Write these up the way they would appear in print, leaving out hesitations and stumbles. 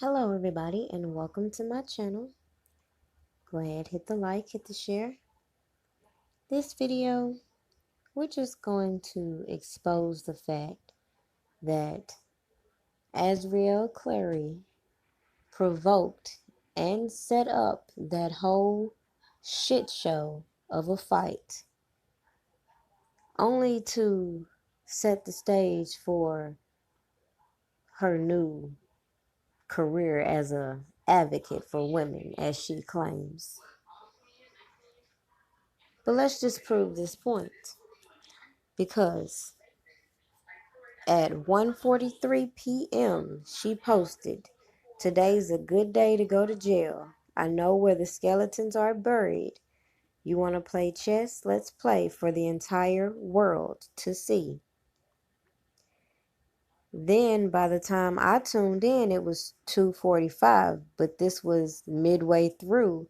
Hello everybody and welcome to my channel. Go ahead, hit the like, hit the share. This video, we're just going to expose the fact that Azriel Clary provoked and set up that whole shit show of a fight only to set the stage for her new career as a advocate for women, as she claims. But let's just prove this point, because at 1:43 p.m. she posted, "Today's a good day to go to jail. I know where the skeletons are buried. You want to play chess? Let's play for the entire world to see." Then by the time I tuned in, it was 2:45, but this was midway through.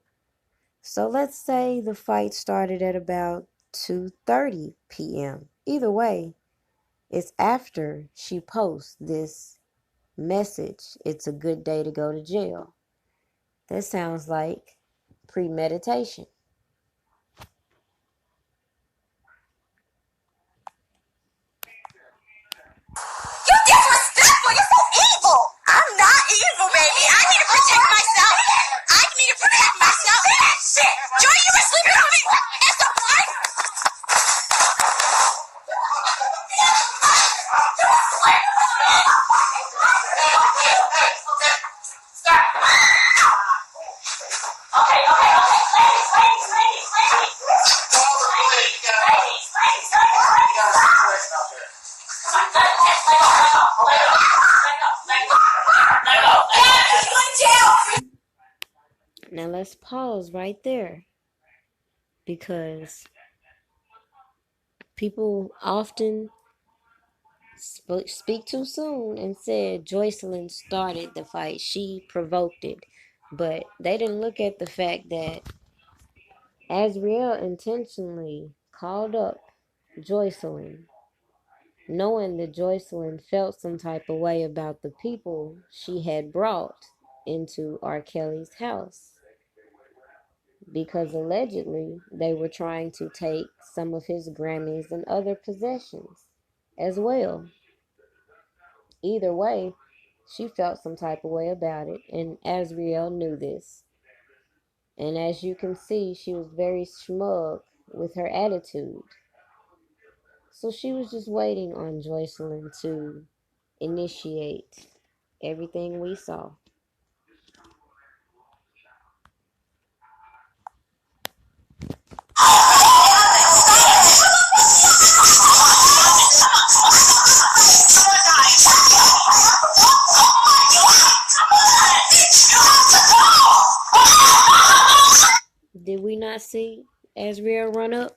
So let's say the fight started at about 2:30 p.m. Either way, it's after she posts this message, "It's a good day to go to jail." That sounds like premeditation. You're disrespectful. You're so evil. I'm not evil, baby. I need to protect myself. Shit. Joy, you were sleeping on me. It's a fight. Stop. Okay. Now let's pause right there, because people often speak too soon and said Joycelyn started the fight. She provoked it. But they didn't look at the fact that Azriel intentionally called up Joycelyn, knowing that Joycelyn felt some type of way about the people she had brought into R. Kelly's house, because allegedly they were trying to take some of his Grammys and other possessions as well. Either way, she felt some type of way about it, and Azriel knew this. And as you can see, she was very smug with her attitude. So she was just waiting on Joycelyn to initiate everything we saw. Did we not see Azriel run up?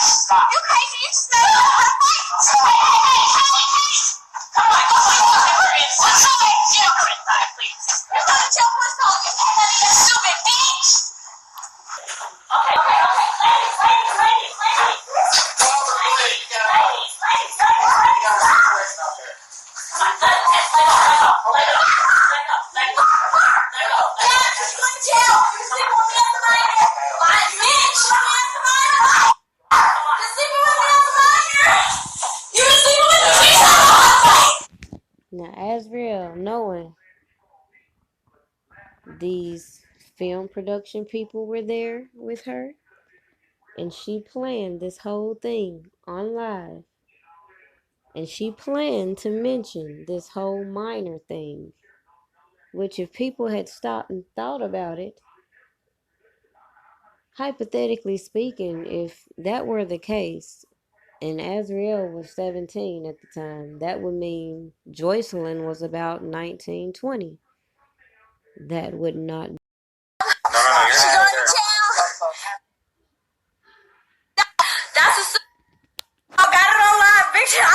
Stop. You crazy? You smell. Now, Azriel, knowing these film production people were there with her, and she planned this whole thing on live, and she planned to mention this whole minor thing, which if people had stopped and thought about it, hypothetically speaking, if that were the case, and Azriel was 17 at the time, that would mean Joycelyn was about 19, 20. That would not. She's going to jail. That's a. I got it on live, big time.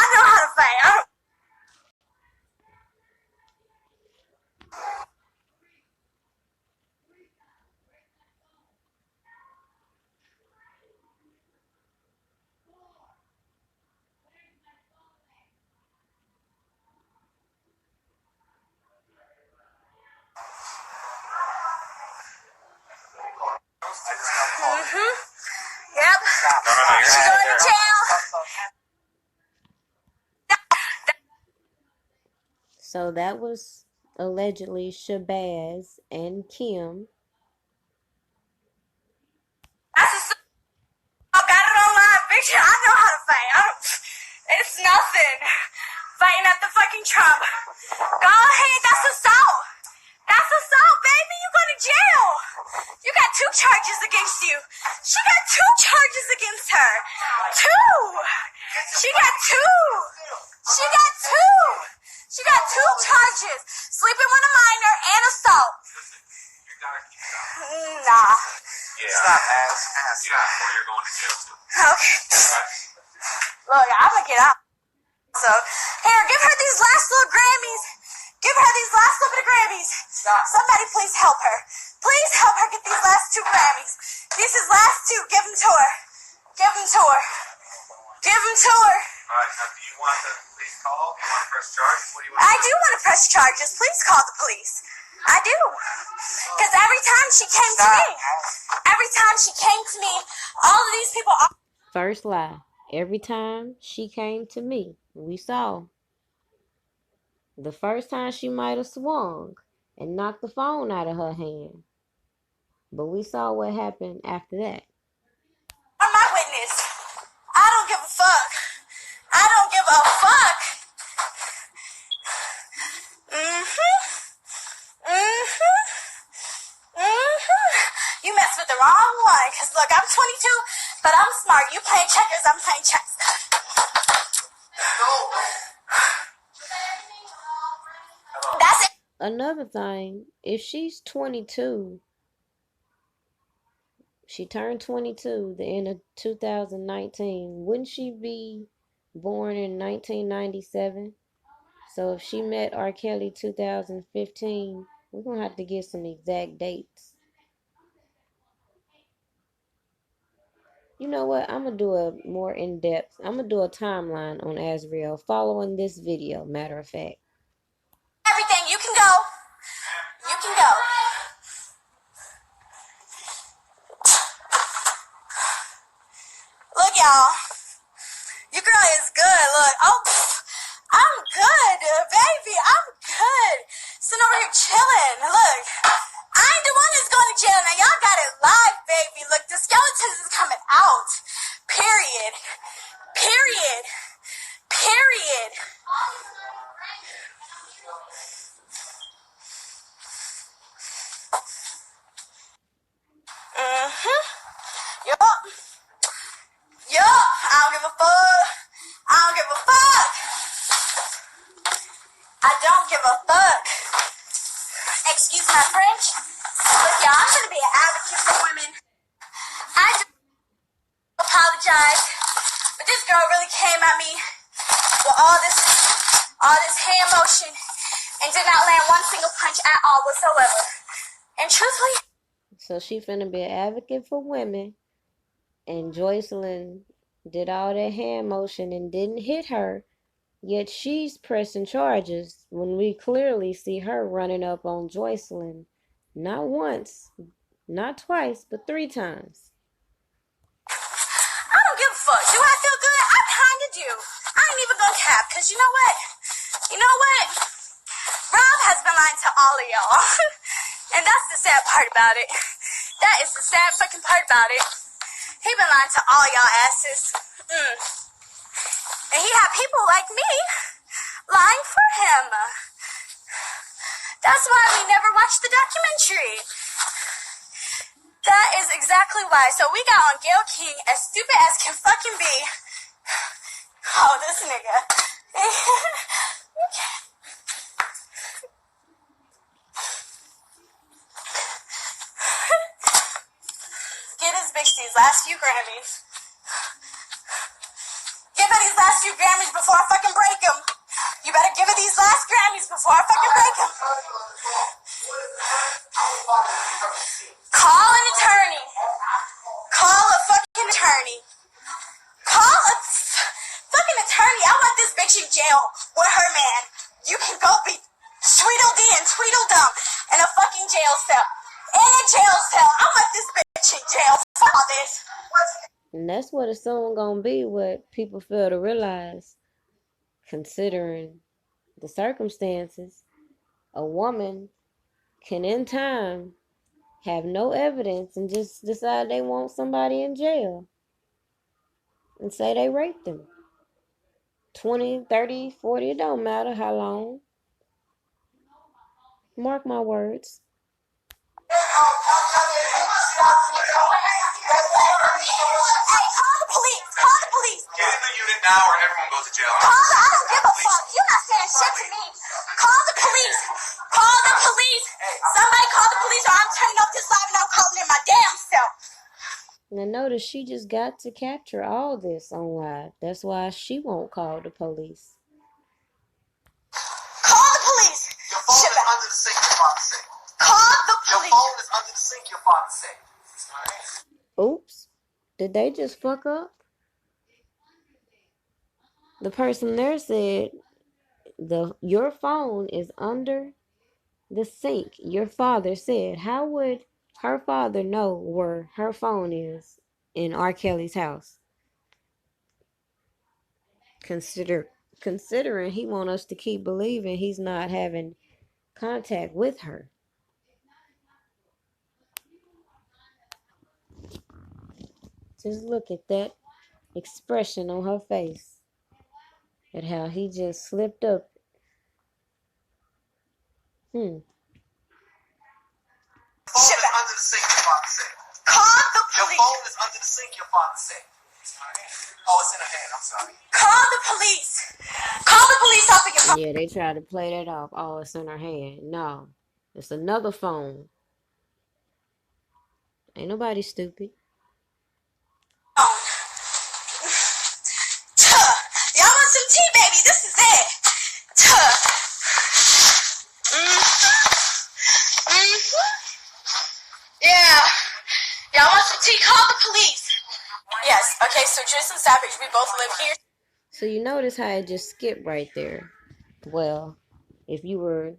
She going to jail. So that was allegedly Shabazz and Kim. I got it online, bitch. I know how to fight. It's nothing. Fighting at the fucking Trump. Go ahead. That's assault. That's assault, baby. You go to jail. You got 2 charges against you. She got 2 charges against her. 2. She got 2. She got 2. She got 2 charges. Sleeping with a minor and assault. Nah. Yeah. Stop, ass. Yeah, or you're going to jail too. Okay. Look, I'm gonna get out. So, here, give her these last little Grammys. Give her these last little bit of Grammys. Stop. Somebody please help her. Please help her get these last 2 Grammys. These is last 2. Give them to her. Give them to her. Give them to her. All right, now do you want the police call? Do you want to press charges? What do you want? I do want to press charges. Please call the police. I do. Because every time she came to me, all of these people... First lie. Every time she came to me, we saw. The first time she might have swung and knocked the phone out of her hand. But we saw what happened after that. Are my witness. I don't give a fuck. I don't give a fuck. You messed with the wrong one. Because look, I'm 22, but I'm smart. You playing checkers, I'm playing chess. That's it. Another thing, if she's 22, she turned 22 the end of 2019, wouldn't she be born in 1997? So if she met R. Kelly 2015, we're going to have to get some exact dates. You know what? I'm going to do a more in-depth, I'm going to do a timeline on Azriel following this video, matter of fact. Everything. You can go. You can go. Look, y'all. Your girl is good. Look. Oh, I'm good, baby. I'm good. Sitting over here chilling. Look. I ain't the one that's going to jail. Now, y'all got it live, baby. Look, the skeletons is coming out. Period. Period. Period. Yup. Yup. I don't give a fuck. I don't give a fuck. I don't give a fuck. Excuse my French. Look, y'all, I'm going to be an advocate for women. I do apologize, but this girl really came at me with all this hand motion and did not land one single punch at all whatsoever. And truthfully... So she finna be an advocate for women, and Joycelyn did all that hand motion and didn't hit her, yet she's pressing charges when we clearly see her running up on Joycelyn, not once, not twice, but 3 times. I don't give a fuck. Do I feel good? I kinda do. I ain't even gonna cap, cause you know what? You know what? Rob has been lying to all of y'all. And that's the sad part about it. That is the sad fucking part about it. He been lying to all y'all asses. And he had people like me lying for him. That's why we never watched the documentary. That is exactly why. So we got on Gayle King, as stupid as can fucking be. Oh, this nigga. Okay. Get his bitch these last few Grammys. Give her these last few Grammys before I fucking break them. You better give her these last Grammys before I fucking break them. Call an attorney. Call a fucking attorney. Call a fucking attorney. I want this bitch in jail with her man. You can go be Tweedledee and Tweedledum in a fucking jail cell. In a jail cell. I want this bitch in jail. Fuck all this. And that's what it's soon gonna be, what people fail to realize, considering the circumstances. A woman can, in time, have no evidence and just decide they want somebody in jail and say they raped them. 20, 30, 40, it don't matter how long. Mark my words. Hey, call the police. Call the police. Get in the unit now or everyone goes to jail. I don't give a fuck. You're not saying shit to me. Call the police. Call the police. Somebody call the police or I'm turning off this live and I'm calling in my damn self. Now notice she just got to capture all this on live. That's why she won't call the police. Call the police. Your phone is under the sink, your father said. Call the Your police. phone is under the sink, your father said. Oops. Did they just fuck up? The person there said your phone is under the sink. Your father said. How would her father know where her phone is in R. Kelly's house? Considering he want us to keep believing he's not having contact with her. Just look at that expression on her face. At how he just slipped up. Phone is under the sink, your father said. Call the Your police. phone is under the sink, your father said. Oh, it's in her hand, I'm sorry. Call the police. Call the police off of your phone. Yeah, they tried to play that off. Oh, it's in her hand. No, it's another phone. Ain't nobody stupid. Y'all want some tea, baby? This is it. Yeah. Y'all want some tea? Call the police. Yes. Okay, so Joycelyn Savage, we both live here. So you notice how it just skipped right there. Well, if you were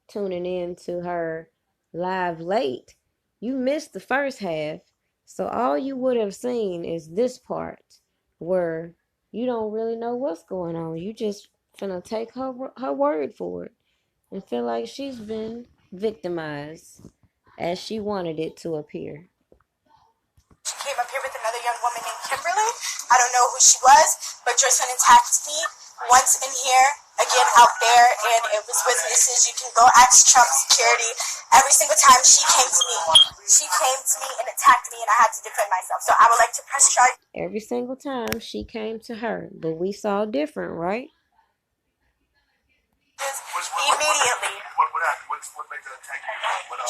tuning in to her live late, you missed the first half. So all you would have seen is this part where you don't really know what's going on. You just finna take her word for it and feel like she's been victimized as she wanted it to appear. She came up here with another young woman named Kimberly. I don't know who she was, but Joycelyn attacked me once in here, again out there, and it was witnesses. You can go ask Trump security. Every single time she came to me and attacked me, and I had to defend myself. So I would like to press charge. Every single time she came to her, but we saw different, right? Immediately. What happened? What made the attack?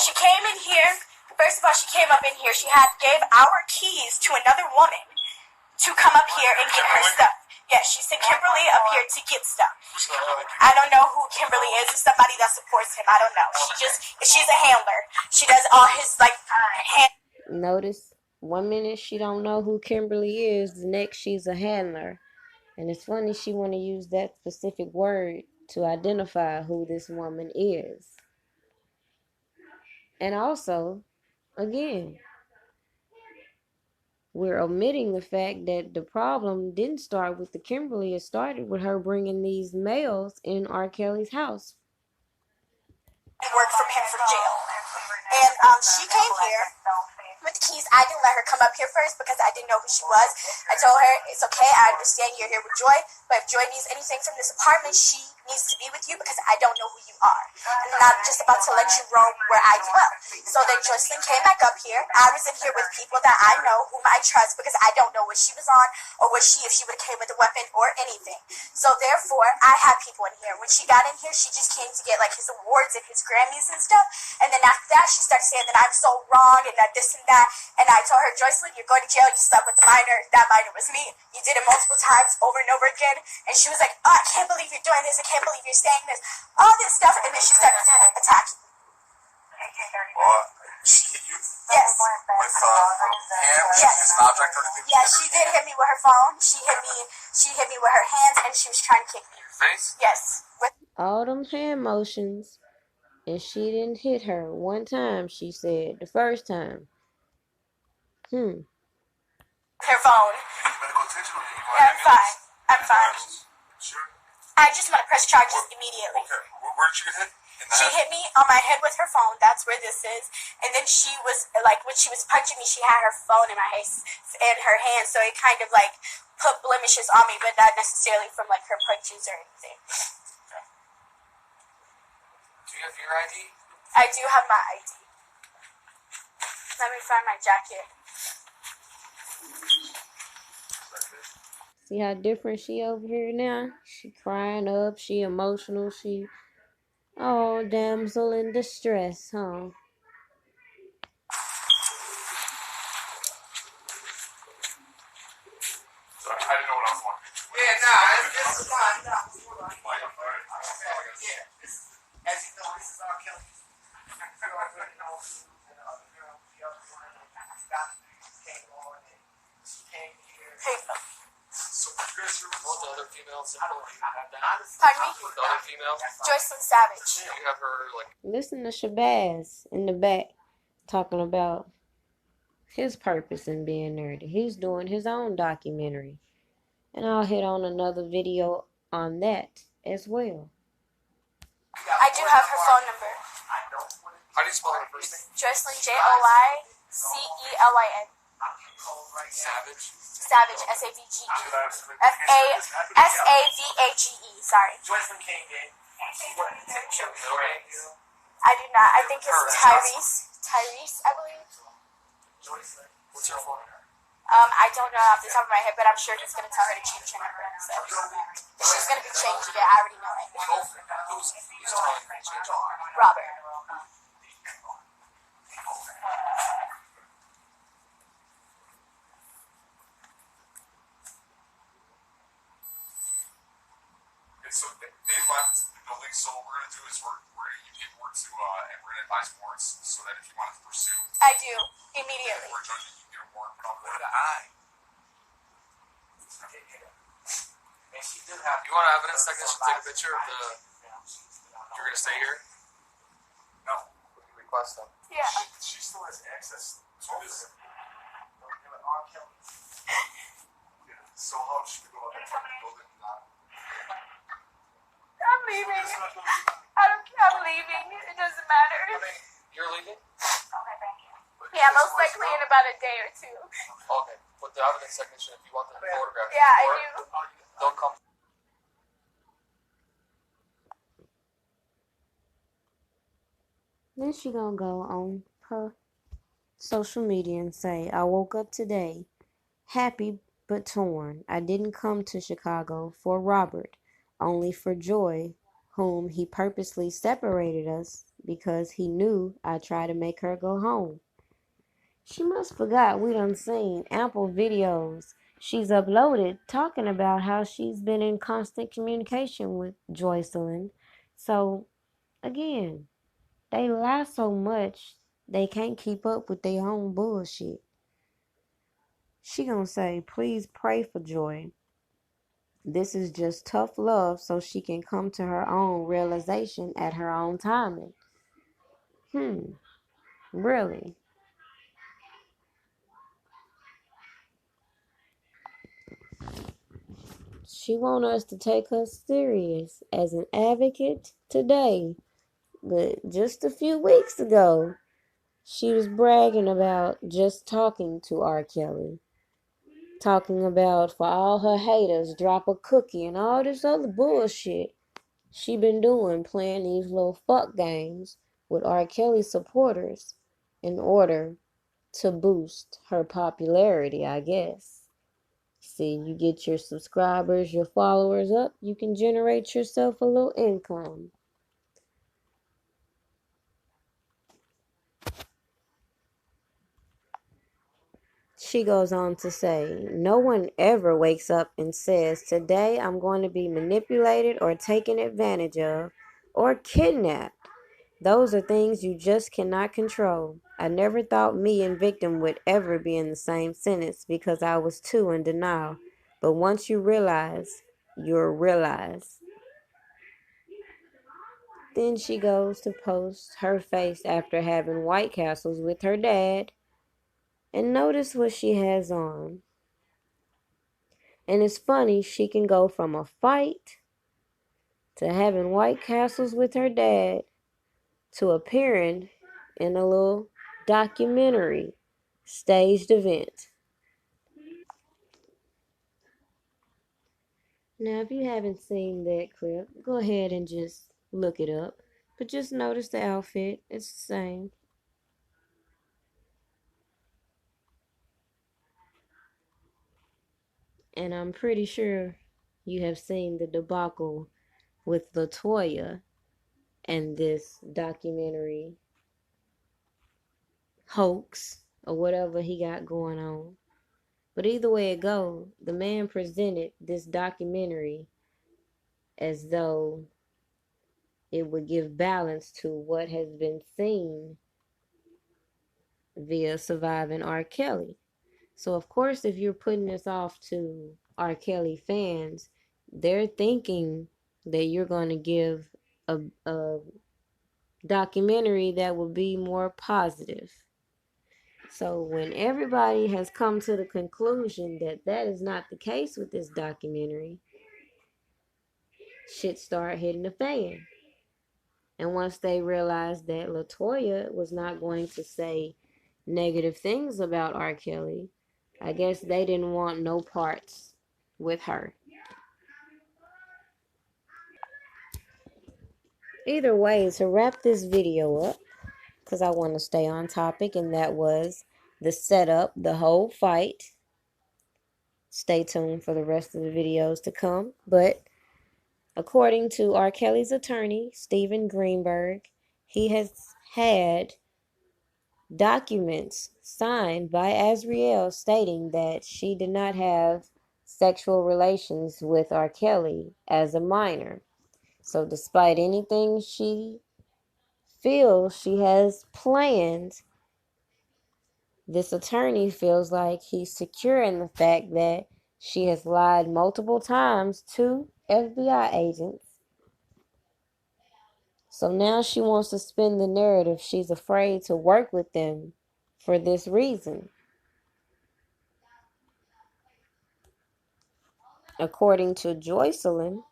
She came in here. First of all, she came up in here. She gave our keys to another woman to come up here and get her stuff. Yes, she sent Kimberly up here to get stuff. I don't know who Kimberly is. It's somebody that supports him. I don't know. She's a handler. She does all his hand. Notice, 1 minute she don't know who Kimberly is, the next she's a handler. And it's funny she want to use that specific word to identify who this woman is. And also, again, we're omitting the fact that the problem didn't start with the Kimberly. It started with her bringing these males in R. Kelly's house. Work from him from jail. And she came here with the keys. I didn't let her come up here first because I didn't know who she was. I told her, it's okay, I understand you're here with Joy, but if Joy needs anything from this apartment, she needs to be with you because I don't know who you are. And I'm not just about to let you roam where I dwell. So then Joycelyn came back up here. I was in here with people that I know, whom I trust, because I don't know what she was on or if she would have came with a weapon or anything. So therefore, I had people in here. When she got in here, she just came to get like his awards and his Grammys and stuff. And then after that, she started saying that I'm so wrong and that this and that. And I told her, Joycelyn, you're going to jail. You slept with the minor. That minor was me. You did it multiple times over and over again. And she was like, oh, I can't believe you're doing this. I can't believe you're saying this. All this stuff. And then she started attacking. Well, she hit you? Yes. With hand? Yes. An object or anything? Yeah, she did hit me with her phone. She hit me with her hands, and she was trying to kick me. Your face? Yes. All them hand motions, and she didn't hit her one time, she said, the first time. her phone. You need medical attention or you need Yeah, I'm fine. I'm fine. Sure. I just want to press charges immediately. Okay. Where did you get hit? She hit me on my head with her phone. That's where this is. And then she was, like, when she was punching me, she had her phone in my face, in her hand. So it kind of, like, put blemishes on me, but not necessarily from, like, her punches or anything. Okay. Do you have your ID? I do have my ID. Let me find my jacket. See how different she over here now? She crying up, she emotional, she... Oh, damsel in distress, huh? Sorry, I didn't know what I was wanting. Yeah, nah, it's fine. Nah, hold on. Like, I'm sorry. Yeah, as you know, this is our killing. The other girl, the other one, came on and she came here. So, you guys are Both the other females that have that. Pardon me? The other female, Joycelyn Savage. you have her like. Listen to Shabazz in the back talking about his purpose in being nerdy. He's doing his own documentary. And I'll hit on another video on that as well. I do have her phone number. How do you spell her first name? Joycelyn, Joycelyn. Savage. Savage, S-A-V-G-E. S-A-V-A-G-E, sorry. Joycelyn came in. I do not. I think it's Tyrese. Tyrese, I believe. Joycelyn. What's your phone number? I don't know off the top of my head, but I'm sure he's going to tell her to change her number. So. She's going to be changing it. I already know it. Who's telling her to change it? Robert. Okay, so they left the building. So what we're gonna do is we're gonna give you paperwork to and we're gonna advise warrants so that if you want to pursue, I do. Immediately. we're judging you get a warrant put on the eye. And she did have. You want an evidence technician to take a picture of the? You're gonna stay here. No, We can request them. Yeah. she still has access to this. R. Kelly. Yeah. So how she could go out there to the building and not. I'm leaving. I'm leaving. It doesn't matter. You're leaving. Yeah, most likely in about a day or two. Okay. But the evidence technician, if you want the photograph, Yeah, I do. They'll come. Then she gonna go on her social media and say, I woke up today happy but torn. I didn't come to Chicago for Robert, only for Joy, whom he purposely separated us because he knew I'd try to make her go home. She must forgot we done seen ample videos she's uploaded talking about how she's been in constant communication with Joycelyn. So, again, they lie so much they can't keep up with their own bullshit. She gonna say, please pray for Joy. This is just tough love so she can come to her own realization at her own timing. Really? She want us to take her serious as an advocate today. But just a few weeks ago, she was bragging about just talking to R. Kelly. Talking about for all her haters, drop a cookie and all this other bullshit she been doing, playing these little fuck games with R. Kelly supporters in order to boost her popularity, I guess. See, you get your subscribers, your followers up, you can generate yourself a little income. She goes on to say, no one ever wakes up and says, today I'm going to be manipulated or taken advantage of or kidnapped. Those are things you just cannot control. I never thought me and victim would ever be in the same sentence because I was too in denial. But once you realize, you'll realize. Then she goes to post her face after having White Castles with her dad. And notice what she has on. And it's funny, she can go from a fight to having White Castles with her dad to appearing in a little documentary staged event. Now, if you haven't seen that clip, go ahead and just look it up. But just notice the outfit, it's the same. And I'm pretty sure you have seen the debacle with LaToya and this documentary hoax or whatever he got going on. But either way it go, the man presented this documentary as though it would give balance to what has been seen via surviving R. Kelly. So of course, if you're putting this off to R. Kelly fans, they're thinking that you're going to give a documentary that will be more positive. So when everybody has come to the conclusion that that is not the case with this documentary, shit start hitting the fan. And once they realized that LaToya was not going to say negative things about R. Kelly, I guess they didn't want no parts with her. Either way, to wrap this video up, because I want to stay on topic, and that was the setup, the whole fight. Stay tuned for the rest of the videos to come. But according to R. Kelly's attorney, Stephen Greenberg, he has had documents signed by Azriel stating that she did not have sexual relations with R. Kelly as a minor. So despite anything she feels she has planned, this attorney feels like he's secure in the fact that she has lied multiple times to FBI agents. So now she wants to spin the narrative she's afraid to work with them for this reason. According to Joycelyn,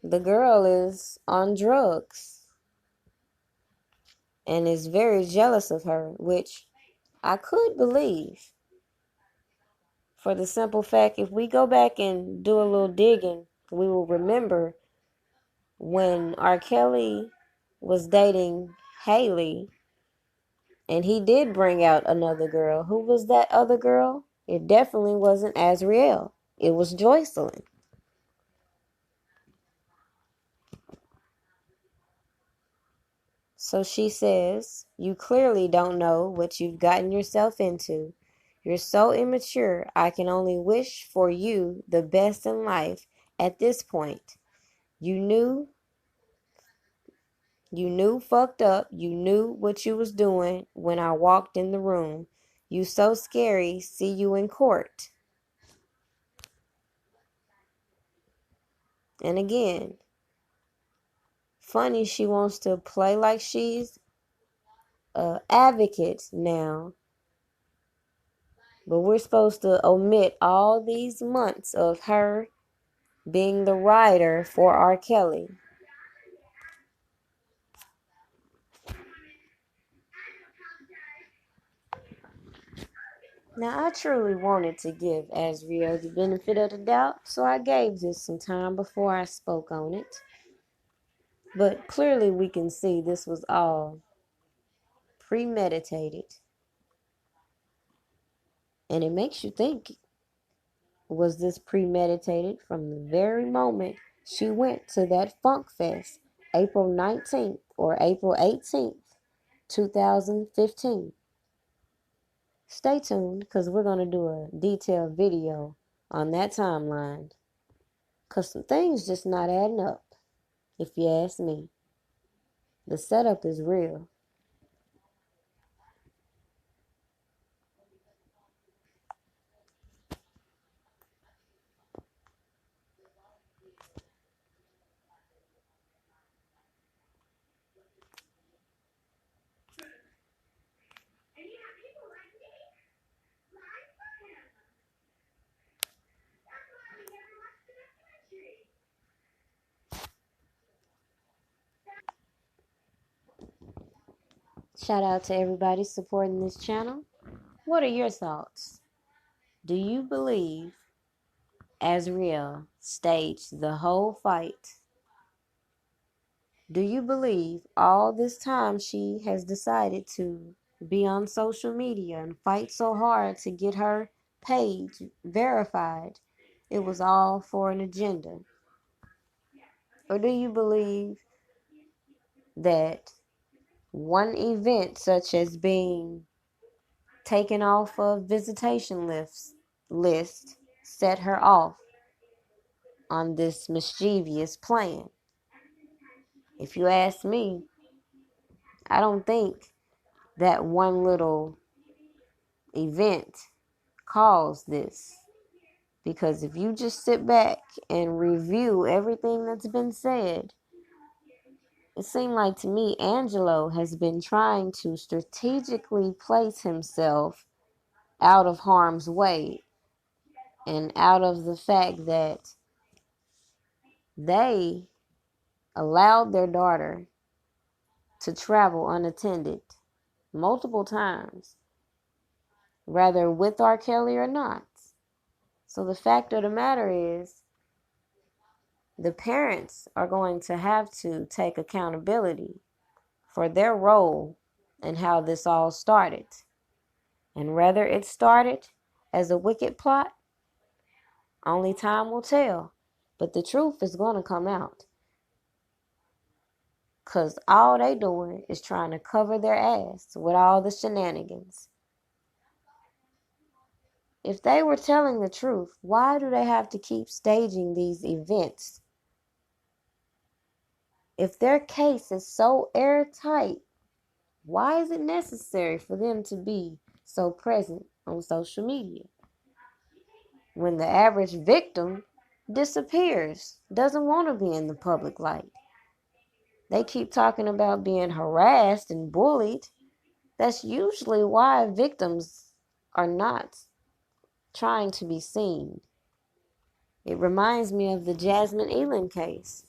the girl is on drugs and is very jealous of her, which I could believe. For the simple fact, if we go back and do a little digging, we will remember when R. Kelly was dating Haley and he did bring out another girl. Who was that other girl? It definitely wasn't Azriel. It was Joycelyn. So she says, "You clearly don't know what you've gotten yourself into. You're so immature. I can only wish for you the best in life at this point. You knew fucked up. You knew what you was doing when I walked in the room. You so scary. See you in court." And again, funny she wants to play like she's a advocate now. But we're supposed to omit all these months of her being the writer for R. Kelly. Now, I truly wanted to give Azriel the benefit of the doubt, so I gave this some time before I spoke on it. But clearly we can see this was all premeditated. And it makes you think, was this premeditated from the very moment she went to that Funk Fest, April 19th or April 18th, 2015? Stay tuned, because we're going to do a detailed video on that timeline. Because some things just not adding up, if you ask me. The setup is real. Shout out to everybody supporting this channel. What are your thoughts? Do you believe Azriel staged the whole fight? Do you believe all this time she has decided to be on social media and fight so hard to get her page verified, it was all for an agenda? Or do you believe that one event, such as being taken off of visitation list, set her off on this mischievous plan? If you ask me, I don't think that one little event caused this. Because if you just sit back and review everything that's been said, it seemed like to me Angelo has been trying to strategically place himself out of harm's way and out of the fact that they allowed their daughter to travel unattended multiple times, whether with R. Kelly or not. So the fact of the matter is, the parents are going to have to take accountability for their role in how this all started. And whether it started as a wicked plot, only time will tell. But the truth is going to come out. Because all they doing is trying to cover their ass with all the shenanigans. If they were telling the truth, why do they have to keep staging these events? If their case is so airtight, why is it necessary for them to be so present on social media? When the average victim disappears, doesn't want to be in the public light. They keep talking about being harassed and bullied. That's usually why victims are not trying to be seen. It reminds me of the Jasmine Elan case,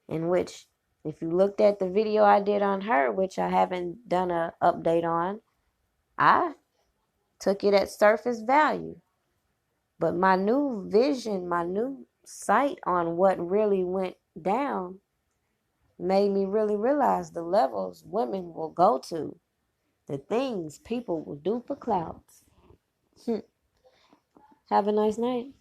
in which, if you looked at the video I did on her, which I haven't done an update on, I took it at surface value. But my new vision, my new sight on what really went down made me really realize the levels women will go to, the things people will do for clout. Have a nice night.